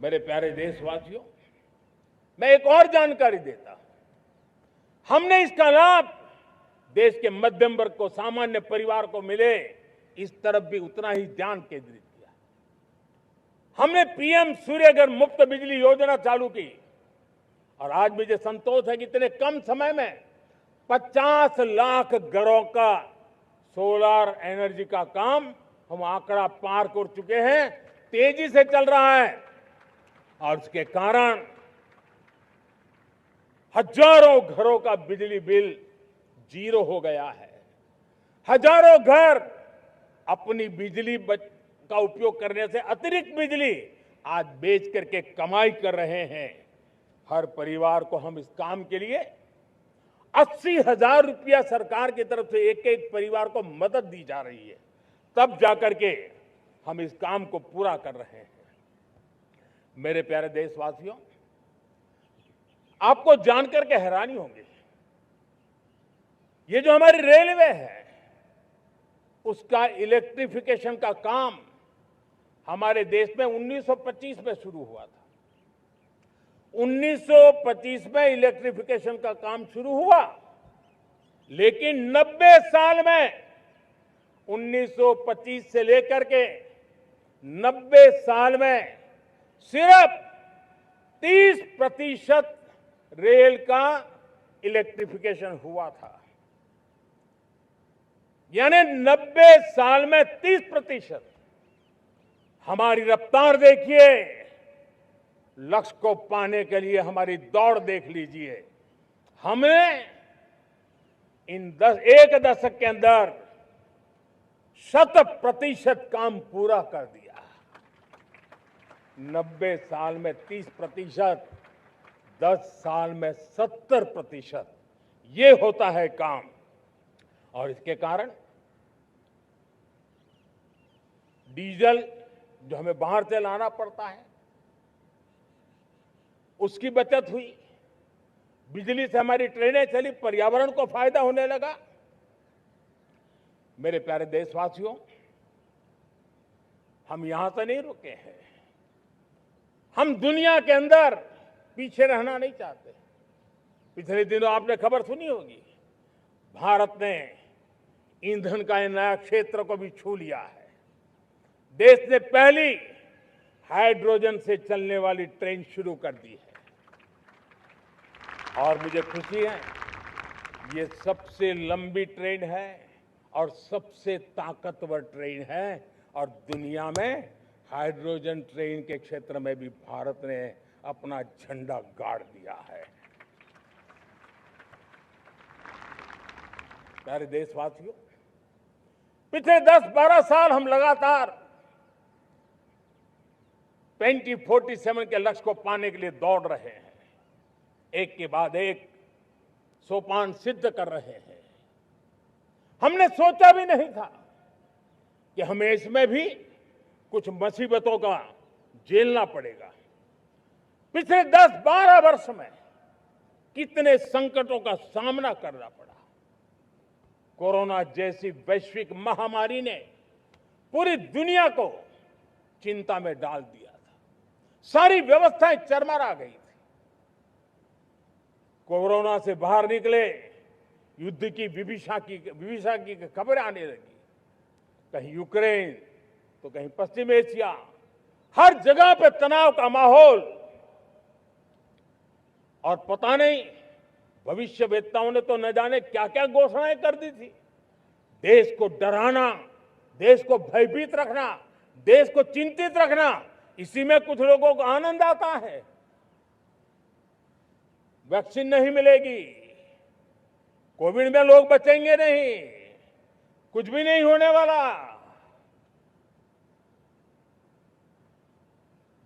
मेरे प्यारे देशवासियों, मैं एक और जानकारी देता हूं। हमने इसका लाभ देश के मध्यम वर्ग को, सामान्य परिवार को मिले, इस तरफ भी उतना ही ध्यान केंद्रित किया। हमने पीएम सूर्यघर मुफ्त बिजली योजना चालू की और आज मुझे संतोष है कि इतने कम समय में 50 लाख घरों का सोलर एनर्जी का काम हम आंकड़ा पार कर चुके हैं, तेजी से चल रहा है और इसके कारण हजारों घरों का बिजली बिल जीरो हो गया है। हजारों घर अपनी बिजली का उपयोग करने से अतिरिक्त बिजली आज बेच करके कमाई कर रहे हैं। हर परिवार को हम इस काम के लिए 80,000 रुपया सरकार की तरफ से एक एक परिवार को मदद दी जा रही है, तब जाकर के हम इस काम को पूरा कर रहे हैं। मेरे प्यारे देशवासियों, आपको जानकर के हैरानी होगी, ये जो हमारी रेलवे है उसका इलेक्ट्रिफिकेशन का काम हमारे देश में 1925 में शुरू हुआ था। 1925 में इलेक्ट्रिफिकेशन का काम शुरू हुआ, लेकिन 90 साल में 1925 से लेकर के 90 साल में सिर्फ 30% रेल का इलेक्ट्रिफिकेशन हुआ था। यानी 90 साल में 30%। हमारी रफ्तार देखिए, लक्ष्य को पाने के लिए हमारी दौड़ देख लीजिए। हमने एक दशक के अंदर 100% काम पूरा कर दिया। 90 साल में 30%, 10 साल में 70%, ये होता है काम। और इसके कारण डीजल जो हमें बाहर से लाना पड़ता है उसकी बचत हुई, बिजली से हमारी ट्रेनें चली, पर्यावरण को फायदा होने लगा। मेरे प्यारे देशवासियों, हम यहां से नहीं रुके हैं, हम दुनिया के अंदर पीछे रहना नहीं चाहते। पिछले दिनों आपने खबर सुनी होगी, भारत ने ईंधन का नया क्षेत्र को भी छू लिया है। देश ने पहली हाइड्रोजन से चलने वाली ट्रेन शुरू कर दी है और मुझे खुशी है, ये सबसे लंबी ट्रेन है और सबसे ताकतवर ट्रेन है और दुनिया में हाइड्रोजन ट्रेन के क्षेत्र में भी भारत ने अपना झंडा गाड़ दिया है। प्यारे देशवासियों, पिछले 10-12 साल हम लगातार 2047 के लक्ष्य को पाने के लिए दौड़ रहे हैं, एक के बाद एक सोपान सिद्ध कर रहे हैं। हमने सोचा भी नहीं था कि हमें इसमें भी कुछ मुसीबतों का झेलना पड़ेगा। पिछले 10-12 वर्ष में कितने संकटों का सामना करना पड़ा। कोरोना जैसी वैश्विक महामारी ने पूरी दुनिया को चिंता में डाल दिया था, सारी व्यवस्थाएं चरमरा गई थी। कोरोना से बाहर निकले, युद्ध की विभीषा की खबरें आने लगी, कहीं यूक्रेन तो कहीं पश्चिम एशिया, हर जगह पे तनाव का माहौल। और पता नहीं भविष्यवेत्ताओं ने तो न जाने क्या क्या घोषणाएं कर दी थी। देश को डराना, देश को भयभीत रखना, देश को चिंतित रखना, इसी में कुछ लोगों को आनंद आता है। वैक्सीन नहीं मिलेगी, कोविड में लोग बचेंगे नहीं, कुछ भी नहीं होने वाला।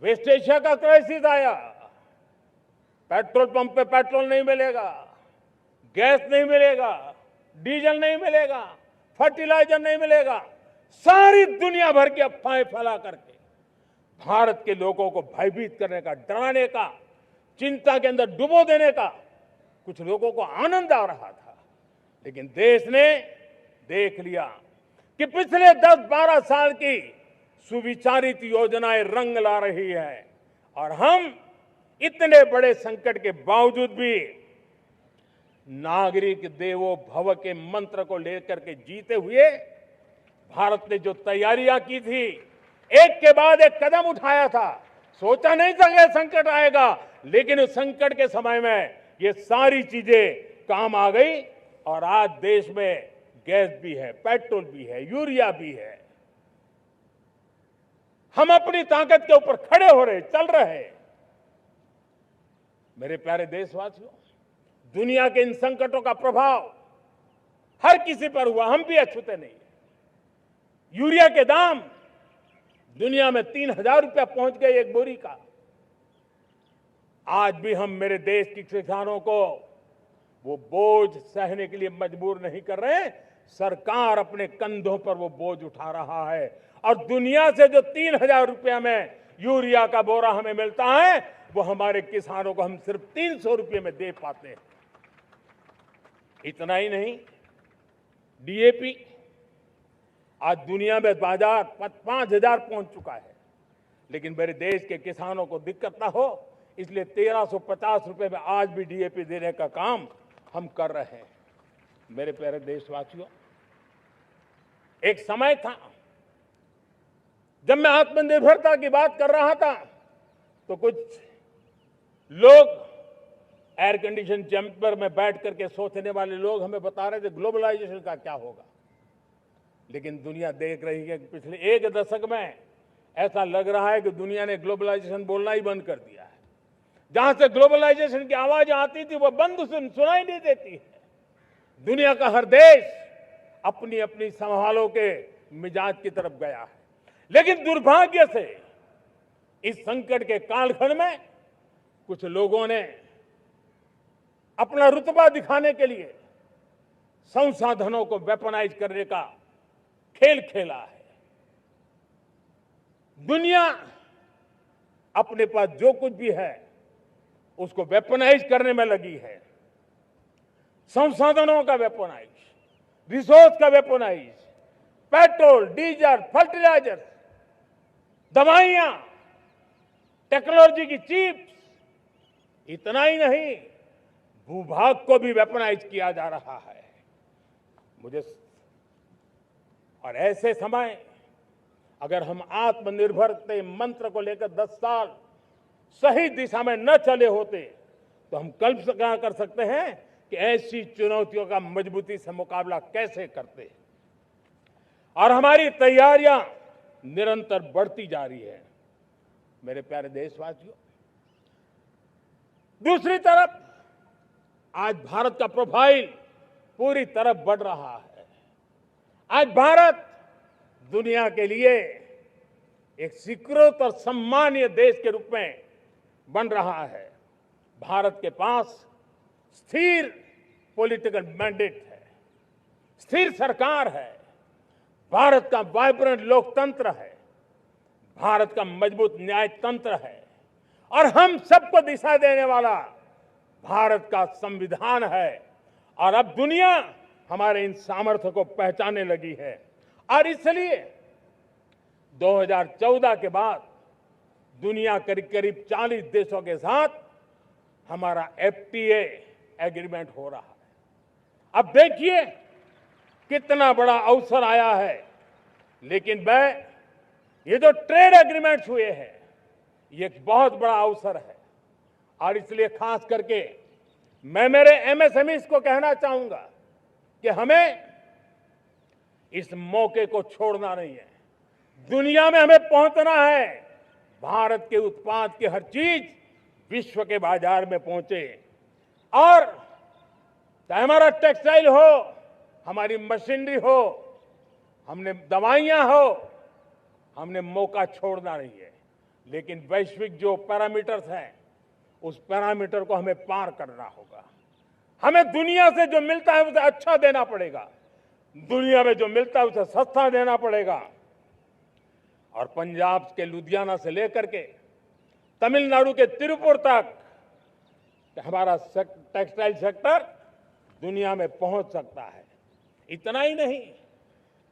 वेस्ट एशिया का क्राइसिस आया, पेट्रोल पंप पे पेट्रोल नहीं मिलेगा, गैस नहीं मिलेगा, डीजल नहीं मिलेगा, फर्टिलाइजर नहीं मिलेगा। सारी दुनिया भर की अफवाहें फैला करके भारत के लोगों को भयभीत करने का, डराने का, चिंता के अंदर डुबो देने का कुछ लोगों को आनंद आ रहा था। लेकिन देश ने देख लिया कि पिछले 10-12 साल की सुविचारित योजनाएं रंग ला रही है और हम इतने बड़े संकट के बावजूद भी नागरिक देवो भव के मंत्र को लेकर के जीते हुए भारत ने जो तैयारियां की थी, एक के बाद एक कदम उठाया था। सोचा नहीं था कि संकट आएगा, लेकिन उस संकट के समय में ये सारी चीजें काम आ गई और आज देश में गैस भी है, पेट्रोल भी है, यूरिया भी है। हम अपनी ताकत के ऊपर खड़े हो रहे, चल रहे। मेरे प्यारे देशवासियों, दुनिया के इन संकटों का प्रभाव हर किसी पर हुआ, हम भी अछूते नहीं। यूरिया के दाम दुनिया में 3,000 रुपया पहुंच गए एक बोरी का। आज भी हम मेरे देश के किसानों को वो बोझ सहने के लिए मजबूर नहीं कर रहे। सरकार अपने कंधों पर वो बोझ उठा रहा है और दुनिया से जो 3,000 रुपया में यूरिया का बोरा हमें मिलता है, वो हमारे किसानों को हम सिर्फ 300 रुपये में दे पाते हैं। इतना ही नहीं, डीएपी आज दुनिया में बाजार 5,000 पहुंच चुका है, लेकिन मेरे देश के किसानों को दिक्कत ना हो इसलिए 1,350 रुपये में आज भी डीएपी देने का काम हम कर रहे हैं। मेरे प्यारे देशवासियों, एक समय था जब मैं आत्मनिर्भरता की बात कर रहा था तो कुछ लोग एयर कंडीशन चैम्बर में बैठ करके सोचने वाले लोग हमें बता रहे थे ग्लोबलाइजेशन का क्या होगा। लेकिन दुनिया देख रही है कि पिछले एक दशक में ऐसा लग रहा है कि दुनिया ने ग्लोबलाइजेशन बोलना ही बंद कर दिया है। जहां से ग्लोबलाइजेशन की आवाज आती थी वो बंद सुनाई नहीं देती है। दुनिया का हर देश अपनी अपनी संभालों के मिजाज की तरफ गया है। लेकिन दुर्भाग्य से इस संकट के कालखंड में कुछ लोगों ने अपना रुतबा दिखाने के लिए संसाधनों को वेपनाइज करने का खेल खेला है। दुनिया अपने पास जो कुछ भी है उसको वेपनाइज करने में लगी है। संसाधनों का वेपनाइज, रिसोर्स का वेपनाइज, पेट्रोल, डीजल, फर्टिलाइजर, दवाइयां, टेक्नोलॉजी की चिप्स, इतना ही नहीं भूभाग को भी वेपनाइज किया जा रहा है। और ऐसे समय अगर हम आत्मनिर्भरता मंत्र को लेकर 10 साल सही दिशा में न चले होते तो हम कल्पना कर सकते हैं कि ऐसी चुनौतियों का मजबूती से मुकाबला कैसे करते। और हमारी तैयारियां निरंतर बढ़ती जा रही है। मेरे प्यारे देशवासियों, दूसरी तरफ आज भारत का प्रोफाइल पूरी तरफ बढ़ रहा है। आज भारत दुनिया के लिए एक स्वीकृत और सम्मानीय देश के रूप में बन रहा है। भारत के पास स्थिर पॉलिटिकल मैंडेट है, स्थिर सरकार है, भारत का वाइब्रेंट लोकतंत्र है, भारत का मजबूत न्याय तंत्र है और हम सबको दिशा देने वाला भारत का संविधान है। और अब दुनिया हमारे इन सामर्थ्य को पहचानने लगी है और इसलिए 2014 के बाद दुनिया करीब करीब 40 देशों के साथ हमारा एफटीए एग्रीमेंट हो रहा है। अब देखिए कितना बड़ा अवसर आया है। लेकिन ये जो ट्रेड एग्रीमेंट्स हुए हैं ये एक बहुत बड़ा अवसर है और इसलिए खास करके मैं मेरे एमएसएमईज को कहना चाहूंगा कि हमें इस मौके को छोड़ना नहीं है। दुनिया में हमें पहुंचना है। भारत के उत्पाद की हर चीज विश्व के बाजार में पहुंचे और चाहे हमारा टेक्सटाइल हो, हमारी मशीनरी हो, हमने दवाइयां हो, हमने मौका छोड़ना नहीं है। लेकिन वैश्विक जो पैरामीटर्स हैं उस पैरामीटर को हमें पार करना होगा। हमें दुनिया से जो मिलता है उसे अच्छा देना पड़ेगा, दुनिया में जो मिलता है उसे सस्ता देना पड़ेगा। और पंजाब के लुधियाना से लेकर के तमिलनाडु के तिरुपुर तक हमारा टेक्सटाइल सेक्टर दुनिया में पहुंच सकता है। इतना ही नहीं,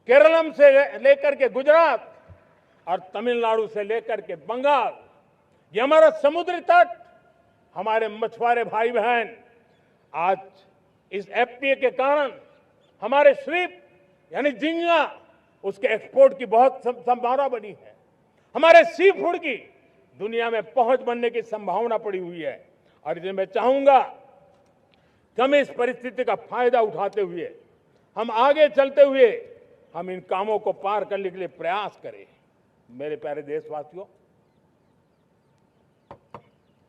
केरलम से लेकर के गुजरात और तमिलनाडु से लेकर के बंगाल, ये हमारा समुद्री तट, हमारे मछुआरे भाई बहन आज इस एफटीए के कारण हमारे श्रिप यानी झींगा उसके एक्सपोर्ट की बहुत संभावना बनी है। हमारे सी फूड की दुनिया में पहुंच बनने की संभावना पड़ी हुई है। और इसलिए मैं चाहूंगा कि हम इस परिस्थिति का फायदा उठाते हुए, हम आगे चलते हुए हम इन कामों को पार करने के लिए प्रयास करें। मेरे प्यारे देशवासियों,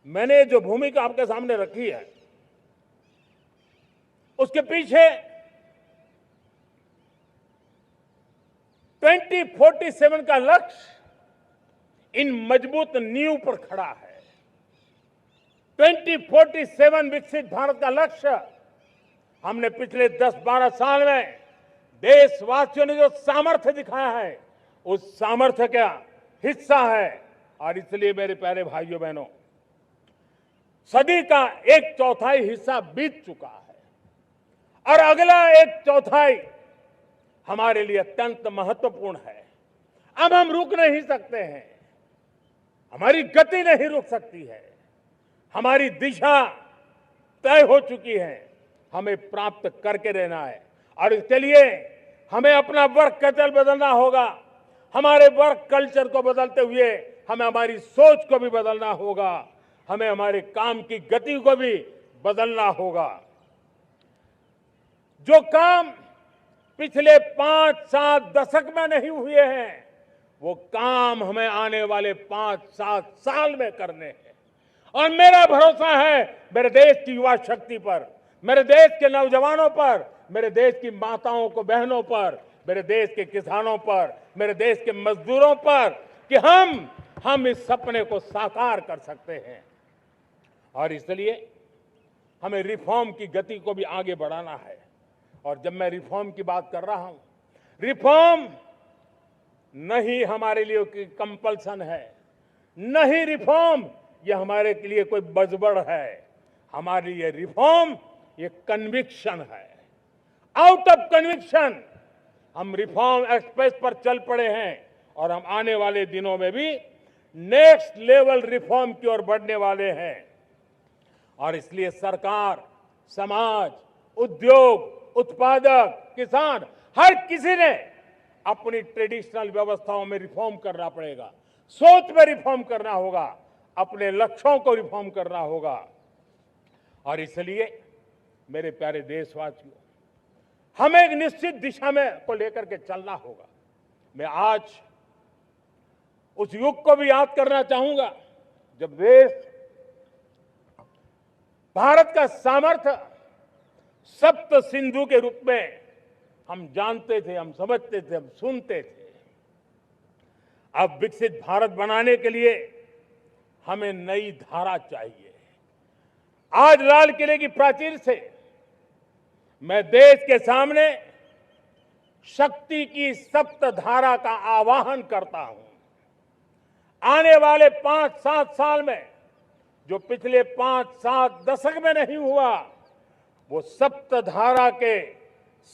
मैंने जो भूमिका आपके सामने रखी है उसके पीछे 2047 का लक्ष्य इन मजबूत नींव पर खड़ा है। 2047 विकसित भारत का लक्ष्य हमने पिछले 10-12 साल में देशवासियों ने जो सामर्थ्य दिखाया है उस सामर्थ्य का हिस्सा है। और इसलिए मेरे प्यारे भाइयों बहनों, सदी का 1/4 हिस्सा बीत चुका है और अगला 1/4 हमारे लिए अत्यंत महत्वपूर्ण है। अब हम रुक नहीं सकते हैं, हमारी गति नहीं रुक सकती है, हमारी दिशा तय हो चुकी है, हमें प्राप्त करके रहना है। और इसके लिए हमें अपना वर्क कल्चर बदलना होगा। हमारे वर्क कल्चर को बदलते हुए हमें हमारी सोच को भी बदलना होगा, हमें हमारे काम की गति को भी बदलना होगा। जो काम पिछले 5-7 दशक में नहीं हुए हैं, वो काम हमें आने वाले 5-7 साल में करने हैं। और मेरा भरोसा है मेरे देश की युवा शक्ति पर, मेरे देश के नौजवानों पर, मेरे देश की माताओं को बहनों पर, मेरे देश के किसानों पर, मेरे देश के मजदूरों पर कि हम इस सपने को साकार कर सकते हैं। और इसलिए हमें रिफॉर्म की गति को भी आगे बढ़ाना है। और जब मैं रिफॉर्म की बात कर रहा हूं, रिफॉर्म नहीं हमारे लिए कोई कंपल्सन है, नहीं रिफॉर्म ये हमारे के लिए कोई बजबड़ है। हमारे लिए रिफॉर्म ये कन्विक्शन है। आउट ऑफ कन्विक्शन हम रिफॉर्म एक्सप्रेस पर चल पड़े हैं और हम आने वाले दिनों में भी नेक्स्ट लेवल रिफॉर्म की ओर बढ़ने वाले हैं। और इसलिए सरकार, समाज, उद्योग, उत्पादक, किसान, हर किसी ने अपनी ट्रेडिशनल व्यवस्थाओं में रिफॉर्म करना पड़ेगा, सोच में रिफॉर्म करना होगा, अपने लक्ष्यों को रिफॉर्म करना होगा। और इसलिए मेरे प्यारे देशवासियों, हमें एक निश्चित दिशा में को लेकर के चलना होगा। मैं आज उस युग को भी याद करना चाहूंगा जब देश भारत का सामर्थ्य सप्त सिंधु के रूप में हम जानते थे, हम समझते थे, हम सुनते थे। अब विकसित भारत बनाने के लिए हमें नई धारा चाहिए। आज लाल किले की प्राचीर से मैं देश के सामने शक्ति की सप्त धारा का आवाहन करता हूं। आने वाले 5-7 साल में जो पिछले 5-7 दशक में नहीं हुआ, वो सप्त धारा के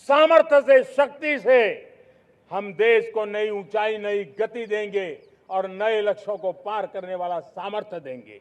सामर्थ्य से, शक्ति से हम देश को नई ऊंचाई, नई गति देंगे और नए लक्ष्यों को पार करने वाला सामर्थ्य देंगे।